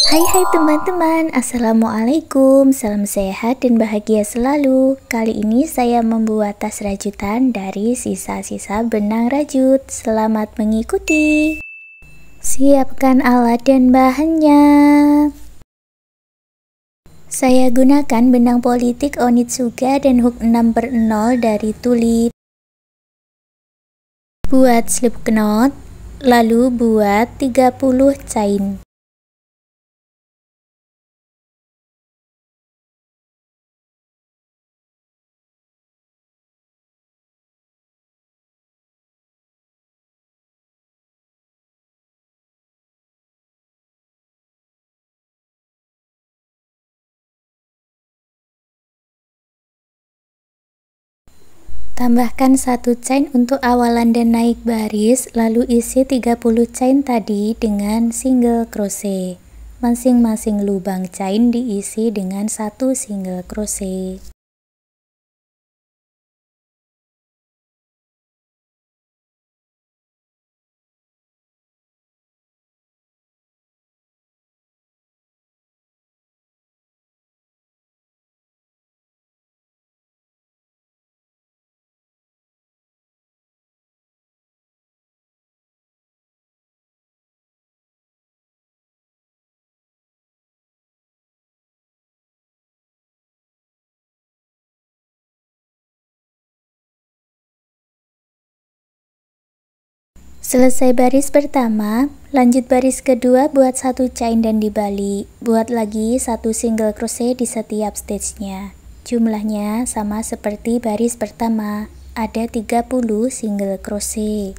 Hai teman-teman, Assalamualaikum, salam sehat dan bahagia selalu. Kali ini saya membuat tas rajutan dari sisa-sisa benang rajut. Selamat mengikuti. Siapkan alat dan bahannya. Saya gunakan benang politik Onitsuga dan hook 6/0 dari Tulip. Buat slip knot, lalu buat 30 chain. Tambahkan 1 chain untuk awalan dan naik baris, lalu isi 30 chain tadi dengan single crochet. Masing-masing lubang chain diisi dengan 1 single crochet. Selesai baris pertama, lanjut baris kedua buat 1 chain dan dibalik. Buat lagi 1 single crochet di setiap stage-nya. Jumlahnya sama seperti baris pertama, ada 30 single crochet.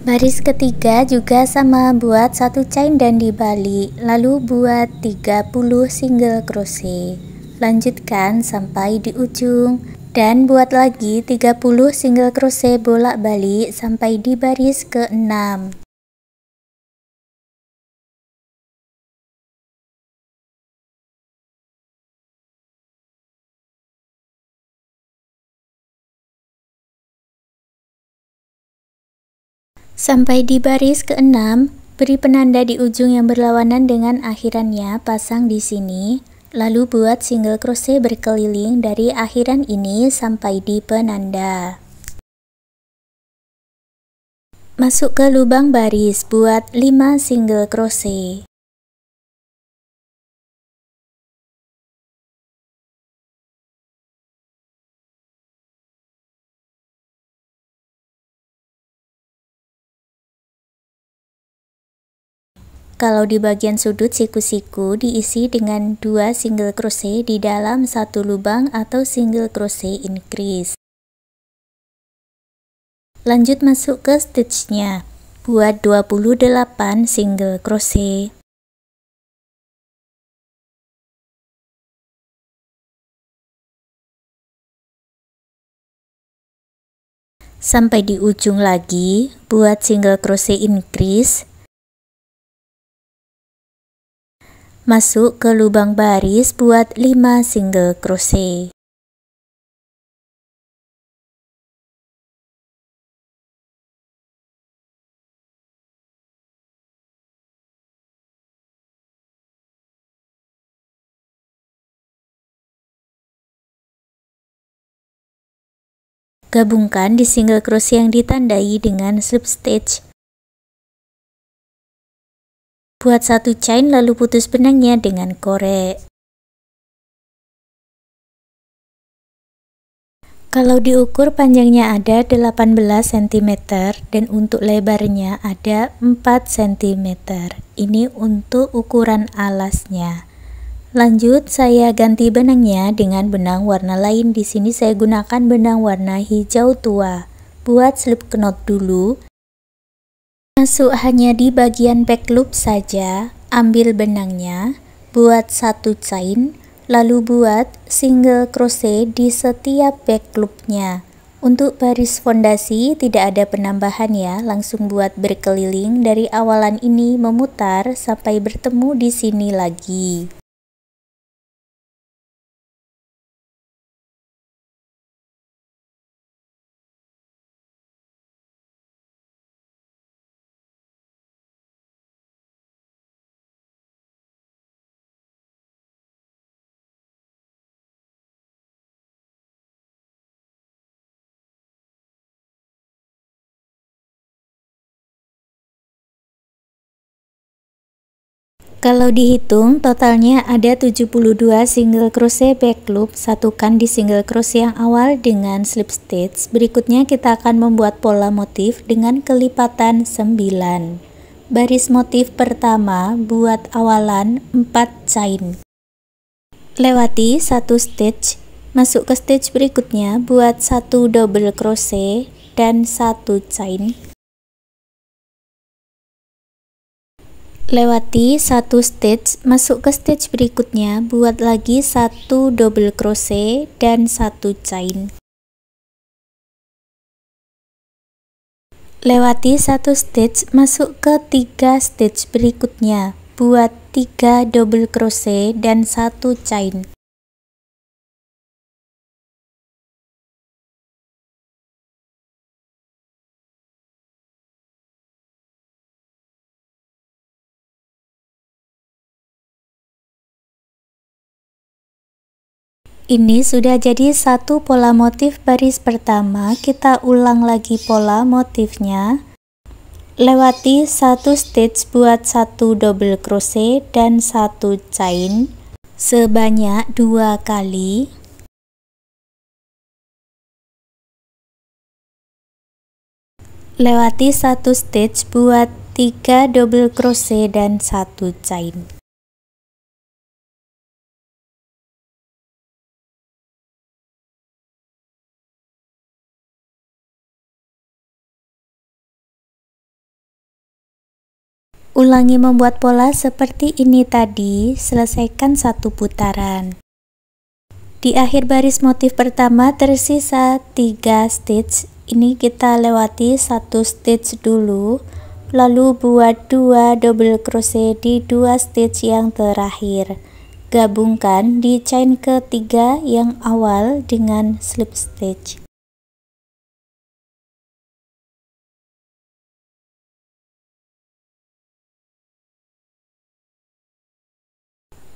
Baris ketiga juga sama, buat 1 chain dan dibalik, lalu buat 30 single crochet. Lanjutkan sampai di ujung dan buat lagi 30 single crochet bolak-balik sampai di baris ke-6. Sampai di baris ke-6, beri penanda di ujung yang berlawanan dengan akhirannya, pasang di sini. Lalu buat single crochet berkeliling dari akhiran ini sampai di penanda. Masuk ke lubang baris, buat 5 single crochet. Kalau di bagian sudut siku-siku diisi dengan 2 single crochet di dalam 1 lubang atau single crochet increase. Lanjut masuk ke stitch-nya. Buat 28 single crochet. Sampai di ujung lagi, buat single crochet increase. Masuk ke lubang baris, buat 5 single crochet. Gabungkan di single crochet yang ditandai dengan slip stitch. Buat 1 chain lalu putus benangnya dengan korek. Kalau diukur panjangnya ada 18 cm dan untuk lebarnya ada 4 cm. Ini untuk ukuran alasnya. Lanjut saya ganti benangnya dengan benang warna lain. Di sini saya gunakan benang warna hijau tua. buat slip knot dulu. Masuk hanya di bagian back loop saja, ambil benangnya, buat 1 chain, lalu buat single crochet di setiap back loopnya. Untuk baris fondasi tidak ada penambahan ya, langsung buat berkeliling dari awalan ini memutar sampai bertemu di sini lagi. Kalau dihitung totalnya ada 72 single crochet back loop, satukan di single crochet yang awal dengan slip stitch. Berikutnya kita akan membuat pola motif dengan kelipatan 9. Baris motif pertama buat awalan 4 chain. Lewati 1 stitch, masuk ke stitch berikutnya buat 1 double crochet dan 1 chain. Lewati 1 stitch, masuk ke stitch berikutnya, buat lagi 1 double crochet dan 1 chain. Lewati 1 stitch, masuk ke 3 stitch berikutnya, buat 3 double crochet dan 1 chain. Ini sudah jadi satu pola motif baris pertama. Kita ulang lagi pola motifnya. Lewati 1 stitch, buat 1 double crochet dan 1 chain sebanyak 2 kali. Lewati 1 stitch, buat 3 double crochet dan 1 chain. Ulangi membuat pola seperti ini tadi, selesaikan 1 putaran. Di akhir baris motif pertama tersisa 3 stitch. Ini kita lewati 1 stitch dulu, lalu buat 2 double crochet di 2 stitch yang terakhir. Gabungkan di chain ketiga yang awal dengan slip stitch.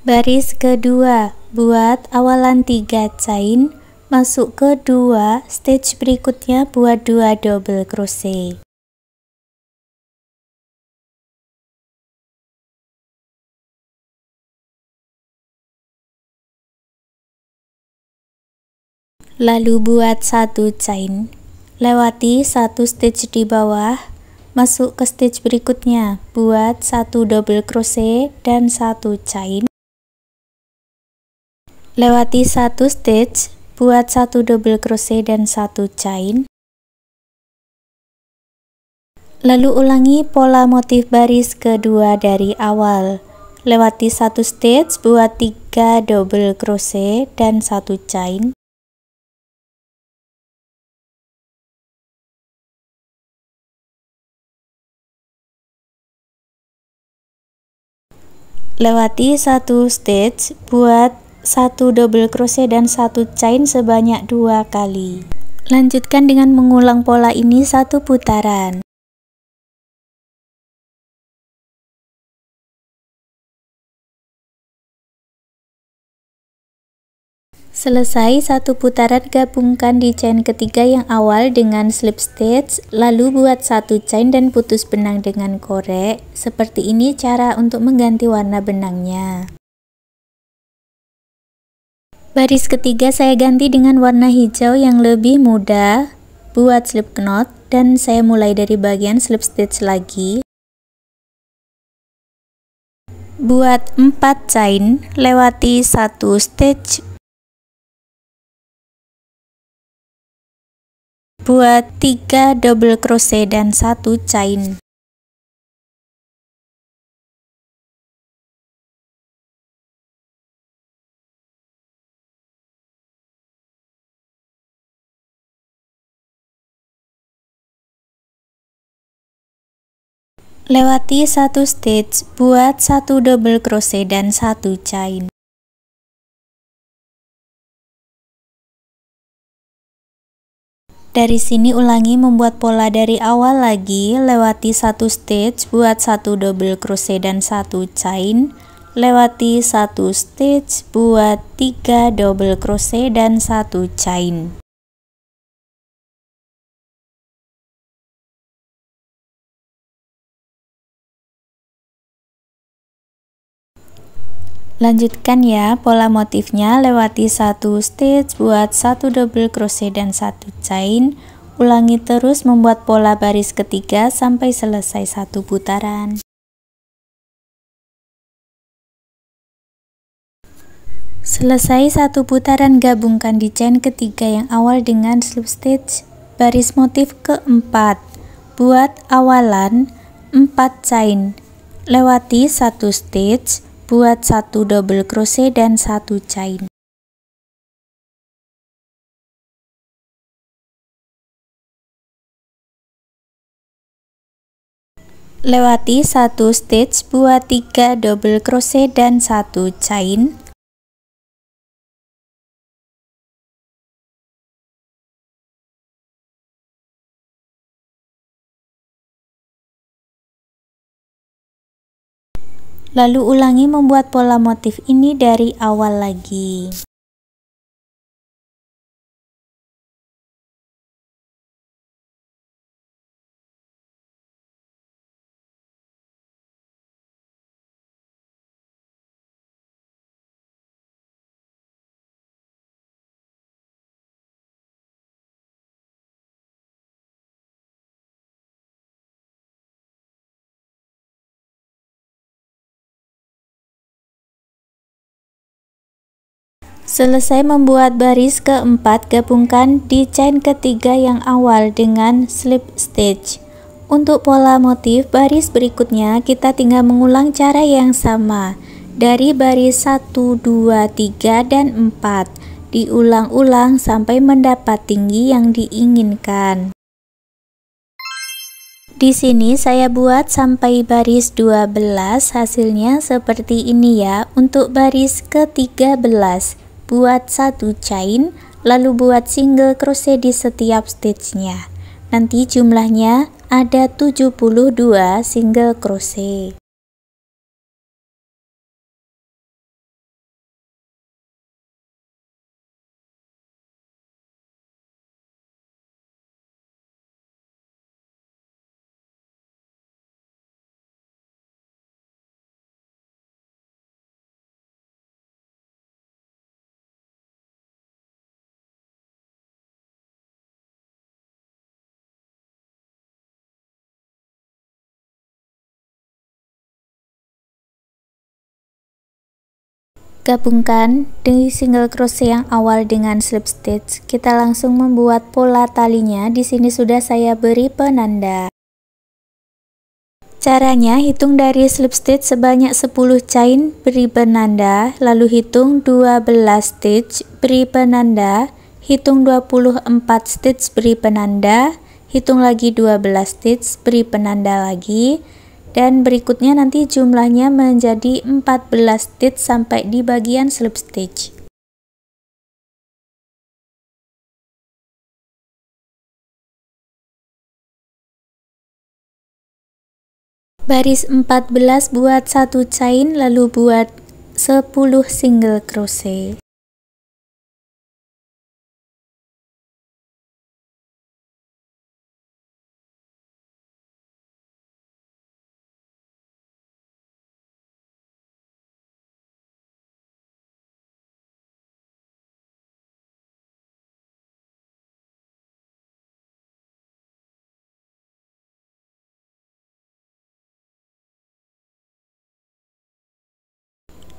Baris kedua, buat awalan 3 chain, masuk ke 2 stitch berikutnya, buat 2 double crochet. Lalu buat 1 chain, lewati 1 stitch di bawah, masuk ke stitch berikutnya, buat 1 double crochet dan 1 chain. Lewati 1 stitch, buat 1 double crochet dan 1 chain. Lalu ulangi pola motif baris kedua dari awal. Lewati 1 stitch, buat 3 double crochet dan 1 chain. Lewati 1 stitch, buat 1 double crochet dan 1 chain sebanyak 2 kali. Lanjutkan dengan mengulang pola ini 1 putaran. Selesai 1 putaran, gabungkan di chain ketiga yang awal dengan slip stitch, lalu buat 1 chain dan putus benang dengan korek. Seperti ini cara untuk mengganti warna benangnya. Baris ketiga saya ganti dengan warna hijau yang lebih mudah, buat slip knot, dan saya mulai dari bagian slip stitch lagi. Buat 4 chain, lewati 1 stitch, buat 3 double crochet dan 1 chain. Lewati 1 stitch, buat 1 double crochet dan 1 chain. Dari sini ulangi membuat pola dari awal lagi, lewati 1 stitch, buat 1 double crochet dan 1 chain, lewati 1 stitch, buat 3 double crochet dan 1 chain. Lanjutkan ya pola motifnya, lewati 1 stitch, buat 1 double crochet dan 1 chain, ulangi terus membuat pola baris ketiga sampai selesai 1 putaran. Selesai 1 putaran, gabungkan di chain ketiga yang awal dengan slip stitch baris motif keempat, buat awalan 4 chain, lewati 1 stitch, buat 1 double crochet dan 1 chain. Lewati 1 stitch, buat 3 double crochet dan 1 chain. Lalu ulangi membuat pola motif ini dari awal lagi. Selesai membuat baris keempat, gabungkan di chain ketiga yang awal dengan slip stitch. Untuk pola motif baris berikutnya, kita tinggal mengulang cara yang sama dari baris 1, 2, 3, dan 4. Diulang-ulang sampai mendapat tinggi yang diinginkan. Di sini saya buat sampai baris 12, hasilnya seperti ini ya. Untuk baris ke-13, buat 1 chain, lalu buat single crochet di setiap stitchnya. Nanti jumlahnya ada 72 single crochet. Gabungkan di single crochet yang awal dengan slip stitch. Kita langsung membuat pola talinya. Di sini sudah saya beri penanda. Caranya, hitung dari slip stitch sebanyak 10 chain, beri penanda, lalu hitung 12 stitch, beri penanda, hitung 24 stitch, beri penanda, hitung lagi 12 stitch, beri penanda lagi. Dan berikutnya nanti jumlahnya menjadi 14 stitch sampai di bagian slip stitch. Baris 14 buat 1 chain, lalu buat 10 single crochet.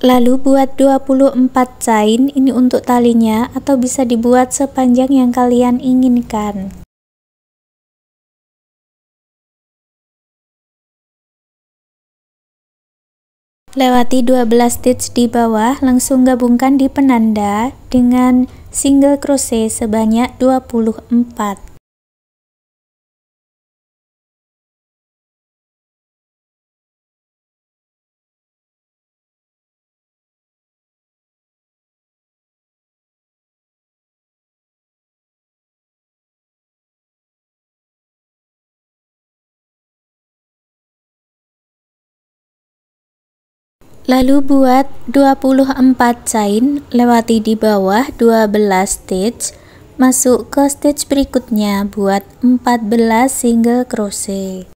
Lalu buat 24 chain, ini untuk talinya, atau bisa dibuat sepanjang yang kalian inginkan. Lewati 12 stitch di bawah, langsung gabungkan di penanda dengan single crochet sebanyak 24. Lalu buat 24 chain, lewati di bawah 12 stitch, masuk ke stitch berikutnya, buat 14 single crochet.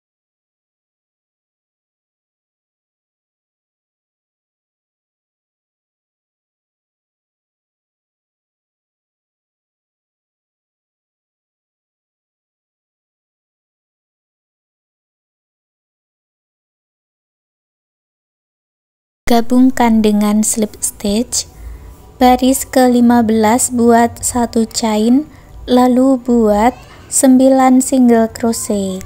Gabungkan dengan slip stitch, baris ke-15 buat 1 chain, lalu buat 9 single crochet.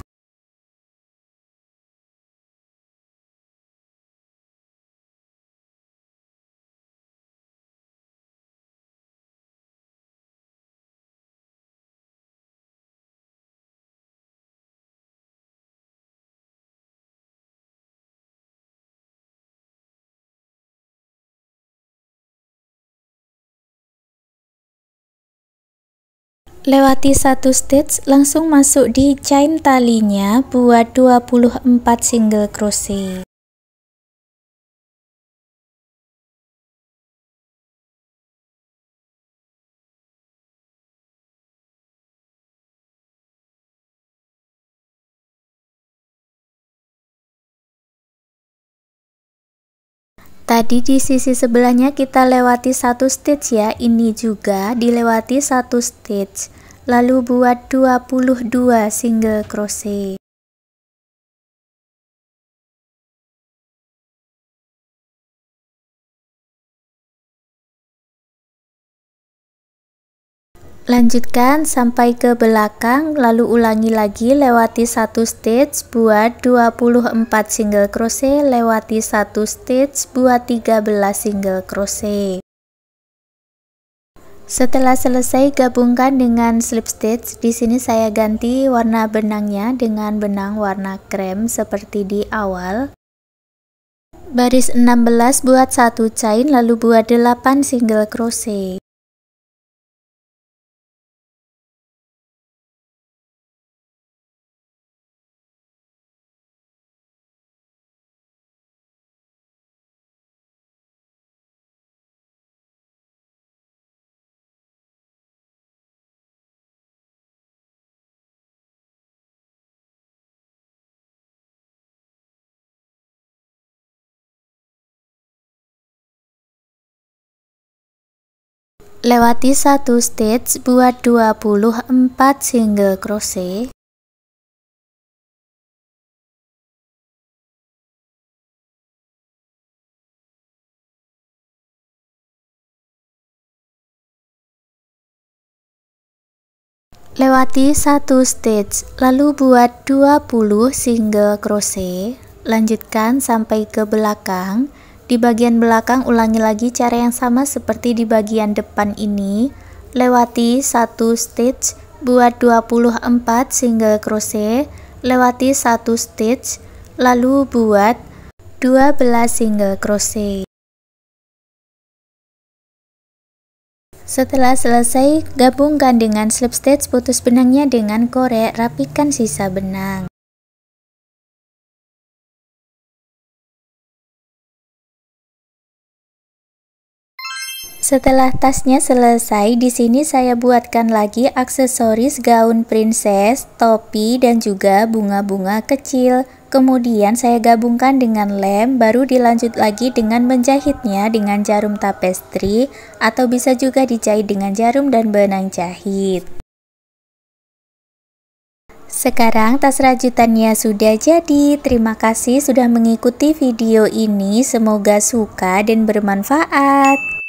Lewati 1 stitch, langsung masuk di chain talinya, buat 24 single crochet. Tadi di sisi sebelahnya kita lewati 1 stitch ya, ini juga dilewati 1 stitch, lalu buat 22 single crochet. Lanjutkan sampai ke belakang, lalu ulangi lagi, lewati 1 stitch, buat 24 single crochet, lewati 1 stitch, buat 13 single crochet. Setelah selesai, gabungkan dengan slip stitch. Di sini saya ganti warna benangnya dengan benang warna krem seperti di awal. Baris 16 buat 1 chain, lalu buat 8 single crochet. Lewati 1 stitch, buat 24 single crochet. Lewati 1 stitch, lalu buat 20 single crochet. Lanjutkan sampai ke belakang. Di bagian belakang ulangi lagi cara yang sama seperti di bagian depan ini. Lewati 1 stitch, buat 24 single crochet, lewati 1 stitch, lalu buat 12 single crochet. Setelah selesai, gabungkan dengan slip stitch, putus benangnya dengan korek, rapikan sisa benang. Setelah tasnya selesai, di sini saya buatkan lagi aksesoris gaun princess, topi, dan juga bunga-bunga kecil. Kemudian saya gabungkan dengan lem, baru dilanjut lagi dengan menjahitnya dengan jarum tapestri, atau bisa juga dijahit dengan jarum dan benang jahit. Sekarang tas rajutannya sudah jadi. Terima kasih sudah mengikuti video ini, semoga suka dan bermanfaat.